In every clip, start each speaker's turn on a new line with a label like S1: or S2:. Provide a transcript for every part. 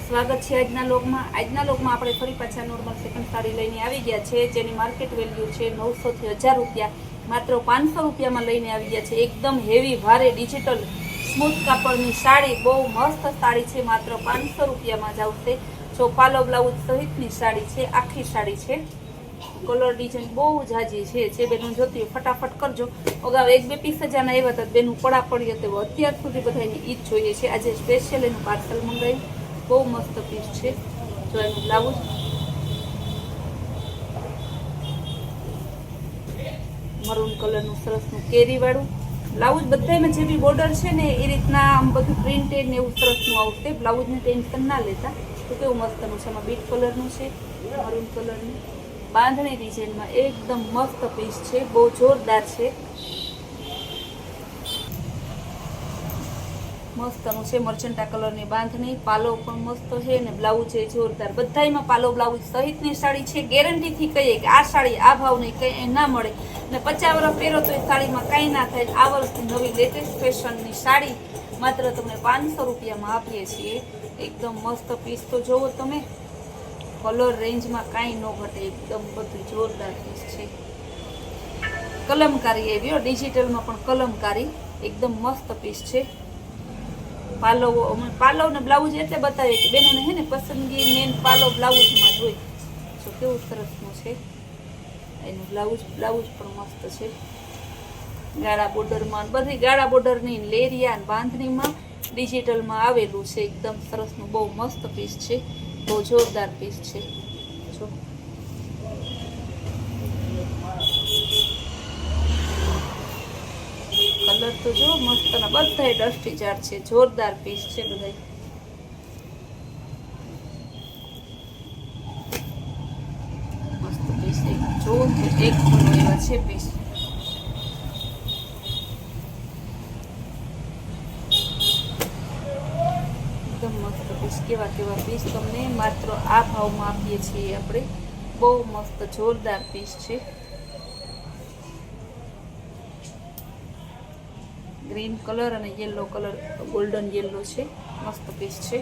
S1: સ્વાગત છે આજના લોકમાં આપણે ફરી પાછા નોર્મલ સેકન્ડ સાડી લઈને આવી ગયા છે, જેની માર્કેટ વેલ્યુ છે 900 થી 1000 રૂપિયા. માત્ર 500 રૂપિયામાં લઈને આવી ગયા છે. એકદમ હેવી ભારે ડિજિટલ સ્મૂથ કાપડની સાડી, બહુ મસ્ત સાડી છે. માત્ર 500 રૂપિયામાં જ આવશે. જો પાલો બ્લાઉઝ સહિતની સાડી છે, આખી સાડી છે. કલર ડિઝાઇન બહુ જાજી છે બેનું જોતી ફટાફટ કરજો. અગાઉ 1-2 પીસ જ આના આવ્યા હતા, બેનું પડા પડી હતી. અત્યાર સુધી બધાની ઈજ જોઈએ છે. આજે સ્પેશિયલ એનું પાર્સલ મંગાવ્યું. બહુ મસ્ત પીસ છે. જો એનું બ્લાઉઝ મરૂન કલરનું સરસનું કેરી વાળું બ્લાઉઝ. બધામાં જે બી બોર્ડર છે ને એ રીતના આમ બધું પ્રિન્ટેડ ને એવું સરસનું આવશે. બ્લાઉઝની ટેન્શન ના લેતા. તો કેવું મસ્તનું છે. એમાં બીટ કલરનું છે, મરૂન કલરનું બાંધણી ડિઝાઇનમાં એકદમ મસ્ત પીસ છે. બહુ જોરદાર છે. મસ્તનું છે. મર્ચન્ટા કલરની બાંધણી, પાલો પણ મસ્ત છે અને બ્લાઉઝ છે જોરદાર. બધામાં પાલો બ્લાઉઝ સહિતની સાડી છે. ગેરંટીથી કહીએ કે આ સાડી આ ભાવ નહીં કંઈ ના મળે ને 50 વર્ષ પહેરો તો એ સાડીમાં કાંઈ ના થાય. આ વર્ષની નવી લેટેસ્ટ ફેશનની સાડી માત્ર તમને 500 રૂપિયામાં આપીએ છીએ. એકદમ મસ્ત પીસ તો જોવો તમે. કલર રેન્જમાં કાંઈ ન ઘટે. એકદમ બધું જોરદાર પીસ છે. કલમકારી એવી ડિજિટલમાં પણ કલમકારી એકદમ મસ્ત પીસ છે. પાલો ને બ્લાઉઝ એટલે બતાવે કે બેનોને હે ને પસંદગી મેન પાલો બ્લાઉઝમાં જ હોય. જો કેવું સરસનું છે એનું બ્લાઉઝ પણ મસ્ત છે. ગાળા બોર્ડરમાં બધી ગાળા બોર્ડરની લેરિયા બાંધણીમાં ડિજિટલમાં આવેલું છે. એકદમ સરસનું બહુ મસ્ત પીસ છે. બહુ જોરદાર પીસ છે. જો કલર તો જો મસ્ત ના બધા ડસ્ટી ચાર છે. જોરદાર પીસ છે બધા. મસ્ત પીસ જો એક એવા છે પીસ. એકદમ મસ્ત પીસ. કેવા પીસ તમને માત્ર આ ભાવમાં આપીએ છીએ આપણે. બહુ મસ્ત જોરદાર પીસ છે. ગ્રીન કલર અને યેલો કલર, ગોલ્ડન યેલો છે. મસ્ત પીસ છે.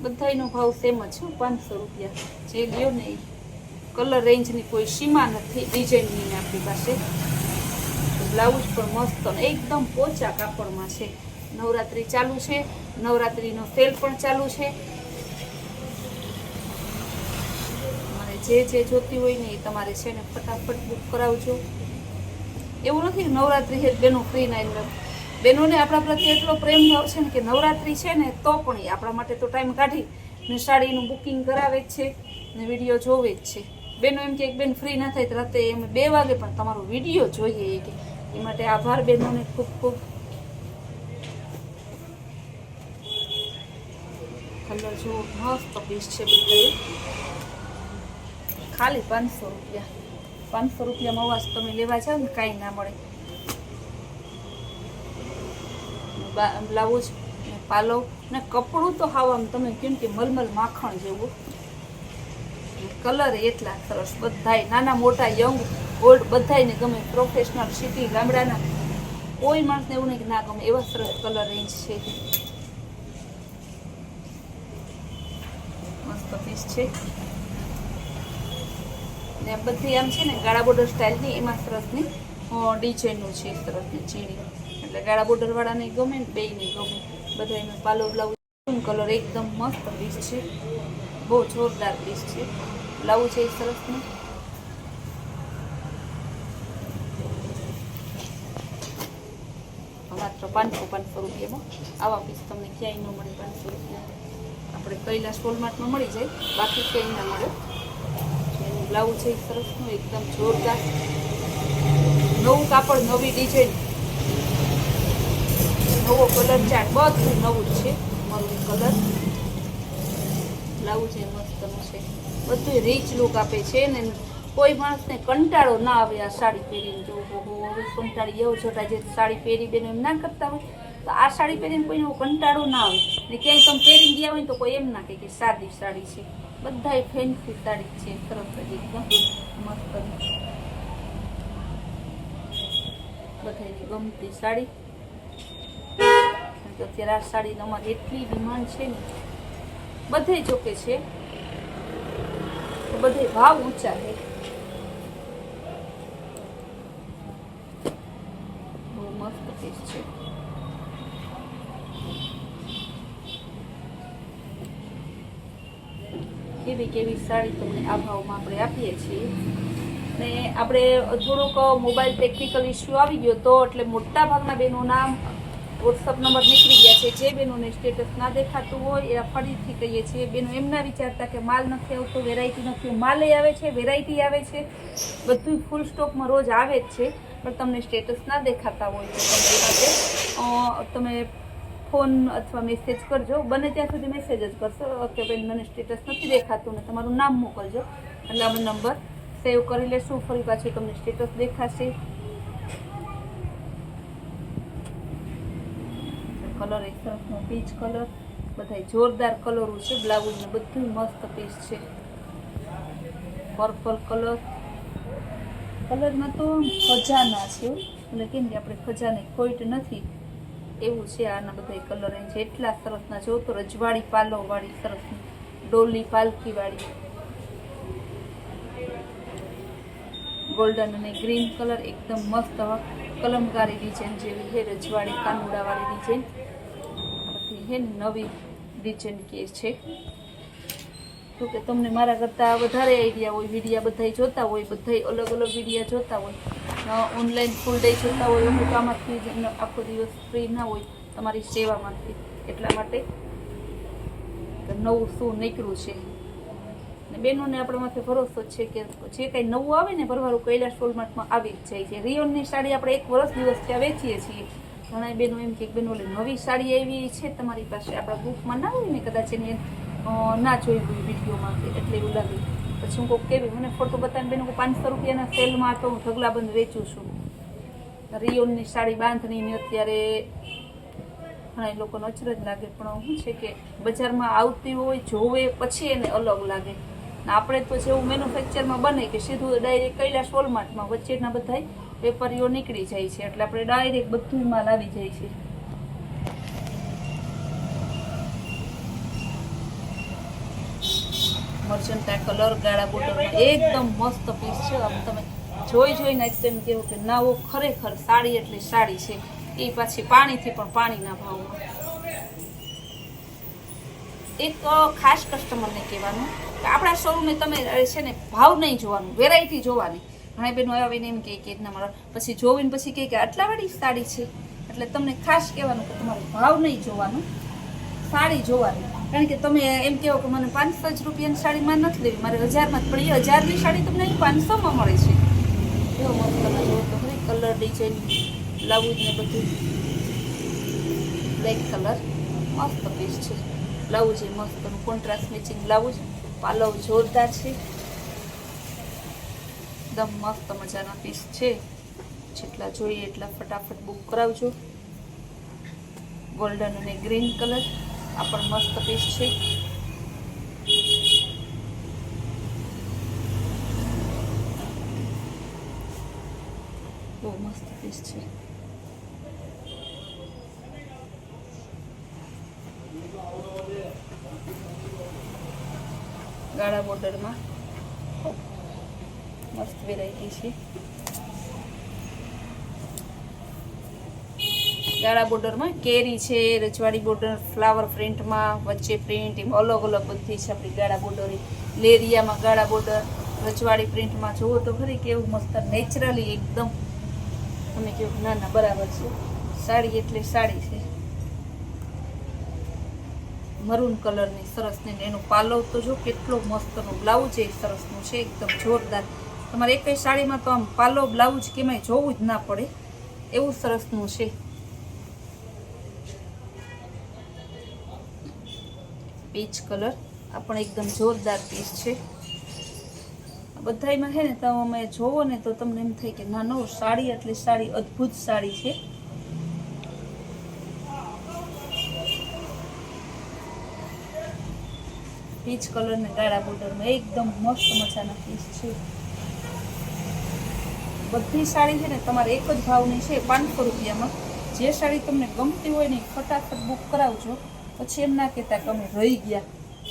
S1: બધાનો ભાવ સેમ જ છે, 500 રૂપિયા. જે લ્યો ને એ કલર રેન્જની કોઈ સીમા નથી. ડિઝાઇનની આપણી પાસે. બ્લાઉઝ પણ મસ્ત એકદમ પોચા કાપડમાં છે. નવરાત્રી ચાલુ છે. નવરાત્રીનો સેલ પણ ચાલુ છે. જે જોતી હોય ને એ તમારે છે ને ફટાફટ બુક કરાવજો. એવું નથી કે નવરાત્રી છે બેનો ફ્રી ના. બેનોને આપણા પ્રત્યે એટલો પ્રેમ ભાવ છે ને કે નવરાત્રી છે ને તો પણ એ આપણા માટે તો ટાઈમ કાઢી ને સાડીનું બુકિંગ કરાવે જ છે ને વિડીયો જોવે જ છે. બેનો એમ કે એક બેન ફ્રી ના થાય તો રાતે એમ 2 વાગે પણ તમારો વિડીયો જોઈએ એ માટે આભાર બેનોને ખૂબ ખૂબ. કલર જો મસ્ત પીસ છે બધા. ખાલી 500 રૂપિયા. 500 રૂપિયામાં અવાજ તમે લેવા જાઓ ને કાંઈ ના મળે. બ્લાઉઝ ને પાલો ને કપડું તો હાવામાં તમે કેમ કે મલમલ માખણ જેવું. કલર એટલા સરસ. બધાય નાના મોટા યંગ ઓલ્ડ બધાયને ગમે. પ્રોફેશનલ સિટી ગામડાના કોઈ માણસને એવું નહીં કે ના ગમે એવા સરસ કલર રેન્જ છે. મસ્ત પીસ છે ને બધી આમ છે ને ગાળા બોર્ડર સ્ટાઇલની એમાં સરસની ડિઝાઇનનું છે. સરસની ચીણી એટલે ગાળા બોર્ડર વાળાને ગમે ને બેયને ગમે. બધા એમાં પાલો બ્લાઉઝ કલર એકદમ મસ્ત પીસ છે. બહુ જોરદાર પીસ છે. બ્લાઉઝ છે સરસનું. માત્ર 500 રૂપિયામાં આવા પીસ તમને ક્યાંય ન મળે. 500 રૂપિયા આપણે કૈલાસ વોલમાર્ટમાં મળી જાય, બાકી ક્યાંય ના મળે. બ્લાઉઝ છે સરસનું એકદમ જોરદાર. નવું કાપડ, નવી ડિઝાઇન, નવો કલર ચાર્ટ બધું નવું જ છે. મરૂન કલર બ્લાઉઝ છે મસ્તનું છે. બધું રીચ લુક આપે છે ને કોઈ માણસને કંટાળો ના આવે આ સાડી પહેરીને. જો હવે કંટાળી એવો છોટા જે સાડી પહેરી બેન એમ ના કરતા હોય તો આ સાડી પહેરીને કોઈને કંટાળો ના આવે ને ક્યાંય તમે પહેરીને ગયા હોય તો કોઈ એમ ના કહે કે સાદી સાડી છે. બધાય ફેન્સી સાડી છે. સરસ જ એકદમ મસ્ત. બધાની ગમતી સાડી. તો અત્યારે આ સાડીનો અમારે એટલી ડિમાન્ડ છે ને, બધે જોકે છે, બધે ભાવ ઊંચા છે. બહુ મસ્ત પીસ છે. કેવી કેવી સાડી તમને આ ભાવમાં આપણે આપીએ છીએ. ને આપણે થોડુંક મોબાઈલ ટેકનિકલ ઇસ્યુ આવી ગયો તો એટલે મોટા ભાગના બહેનોના વોટ્સઅપ નંબર નીકળી ગયા છે. જે બહેનોને સ્ટેટસ ના દેખાતું હોય એ ફરીથી કહીએ છીએ. બહેનો એમ ના વિચારતા કે માલ નથી આવતો, વેરાયટી નથી. માલે આવે છે, વેરાયટી આવે છે, બધું ફૂલ સ્ટોકમાં રોજ આવે જ છે. પણ તમને સ્ટેટસ ના દેખાતા હોય તો તમે ફોન અથવા મેસેજ કરજો. બને ત્યાં સુધી મેસેજ જ કરશો કે બેન મને સ્ટેટસ નથી દેખાતું ને તમારું નામ મોકલજો, એટલે અમે નંબર સેવ કરી લેશું. ફરી પાછું તમને સ્ટેટસ દેખાશે. કલર એક સરસનો પીચ કલર, બધા જોરદાર કલરો છે. બ્લાઉઝ ને બધું મસ્ત પીસ છે. પર્પલ કલરમાં તો ખજાના છે, એટલે કેમ કે આપણે ખજાને ખોટ નથી એવું છે. આના બધા કલર છે એટલા સરસના. જો તો રજવાડી પાલો વાળી સરસ, ડોલી પાલકી વાળી, ગોલ્ડન અને ગ્રીન કલર એકદમ મસ્ત કલમકારી ડિઝાઇન જેવી છે. રજવાડી કાનુડા વાળી ડિઝાઇન બધી છે, નવી ડિઝાઇન કે છે. તો કે તમને મારા કરતાં વધારે આઈડિયા હોય, વિડીયા બધા જોતા હોય, બધા અલગ અલગ વિડીયા જોતા હોય, ઓનલાઈન ફૂલ ડે જોતા હોય, અમુક આમાંથી આખો દિવસ ફ્રી ના હોય તમારી સેવામાંથી. એટલા માટે નવું શું નીકળ્યું છે ને બહેનોને આપણા માથે ભરોસો છે કે જે કંઈ નવું આવે ને ભરવાળું કૈલાશ વોલમાર્ટમાં આવી જ જાય છે. રિયોનની સાડી આપણે 1 વર્ષ દિવસ ત્યાં વેચીએ છીએ. ઘણા બહેનો એમ કે બહેનો નવી સાડી આવી છે તમારી પાસે, આપણા ગ્રુપમાં ના હોય ને કદાચ એની ના જોઈ હોય વિડીયોમાં, એટલે એવું લાગે. પછી હું કોઈ કેવી મને ફોટો બતાવીને બેન 500 રૂપિયાના સેલમાં તો હું ઢગલાબંધ વેચું છું. રિયોનની સાડી બાંધણીની અત્યારે ઘણા લોકોને અચરજ લાગે, પણ શું છે કે બજારમાં આવતી હોય જોવે પછી એને અલગ લાગે. આપણે તો જેવું મેન્યુફેક્ચરમાં બને કે સીધું ડાયરેક્ટ કૈલાશ વોલમાર્ટમાં વચ્ચેના બધા વેપારીઓ નીકળી જાય છે, એટલે આપણે ડાયરેક્ટ બધું માલ આવી જાય છે. મર્ચન્ટા કલર ગાળા બોર્ડરમાં એકદમ મસ્ત પીસ છે. આમ તમે જોઈને જ તેમ કહેવું કે ના ઓ ખરેખર સાડી એટલે સાડી છે. એ પાછી પાણીથી પણ પાણીના ભાવમાં. એક ખાસ કસ્ટમરને કહેવાનું કે આપણા શોરૂમે તમે છે ને ભાવ નહીં જોવાનું, વેરાયટી જોવાની. ઘણા બહેનો આવીને એમ કહે કે ના મારા પછી જોવીને પછી કહે કે આટલાવાળી સાડી છે. એટલે તમને ખાસ કહેવાનું કે તમારે ભાવ નહીં જોવાનું, સાડી જોવાની. કારણ કે તમે એમ કહો કે મને 500 રૂપિયાની સાડીમાં નથી લેવી, મારે 1000માં જ, પણ એ 1000ની સાડી તમને અહીં 500માં મળે છે. એવો મસ્ત તમે જોવો તો ખરી કલર ડિઝાઇન બ્લાઉઝ ને બધું બ્લેક કલર મસ્ત પીસ છે. બ્લાઉઝ એ મસ્ત કોન્ટ્રાસ્ટ મેચિંગ બ્લાઉઝ, પાલવ જોરદાર છે. એકદમ મસ્ત મજાના પીસ છે. જેટલા જોઈએ એટલા ફટાફટ બુક કરાવજો. ગોલ્ડન અને ગ્રીન કલર આ પણ મસ્ત પીસ છે. બહુ મસ્ત પીસ છે. ગાળા બોર્ડરમાં મસ્ત વેરાયટી છે. ગાળા બોર્ડરમાં કેરી છે, રજવાડી બોર્ડર ફ્લાવર પ્રિન્ટમાં, વચ્ચે પ્રિન્ટ એમ અલગ અલગ બધી છે આપણી ગાળા બોર્ડર. લેરિયામાં ગાળા બોર્ડર, રજવાડી પ્રિન્ટમાં જુઓ તો ખરી કેવું મસ્ત નેચરલી એકદમ. તમે કેવું ના ના બરાબર છે, સાડી એટલે સાડી છે. મરૂન કલરની સરસ ને એનો પાલવ તો જો કેટલો મસ્તનો, બ્લાઉઝ એ સરસનું છે એકદમ જોરદાર. તમારે એક સાડીમાં તો આમ પાલવ બ્લાઉઝ કેમાંય જોવું જ ના પડે એવું સરસનું છે. પીચ કલર આ પણ એકદમ જોરદાર પીસ છે. બધામાં છે ને તમે જોવો ને તો તમને એમ થાય કે ના નો સાડી એટલે સાડી, અદ્ભુત સાડી છે. પીચ કલર ને ગાળા બોર્ડરમાં એકદમ મસ્ત મજાના પીસ છે. બધી સાડી છે ને તમારે એક જ ભાવની છે 500 રૂપિયામાં. જે સાડી તમને ગમતી હોય ને એ ફટાફટ બુક કરાવજો, પછી એમ ના કહેતા કે અમે રહી ગયા.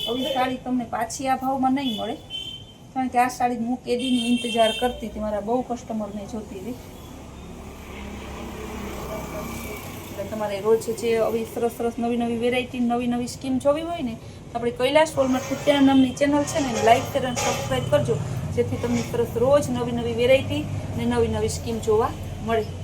S1: આવી સાડી તમને પાછી આ ભાવમાં નહીં મળે, કારણ કે આ સાડી હું કેદીની ઇંતજાર કરતી હતી, મારા બહુ કસ્ટમરને જોતી હતી. એટલે તમારે રોજ જે આવી સરસ સરસ નવી નવી વેરાયટી, નવી નવી સ્કીમ જોવી હોય ને, આપણે કૈલાશ વોલમાર્ટ કુર્તિયાના નામની ચેનલ છે ને, લાઈક શેર અને સબસ્ક્રાઈબ કરજો, જેથી તમને સરસ રોજ નવી નવી વેરાયટી ને નવી નવી સ્કીમ જોવા મળે.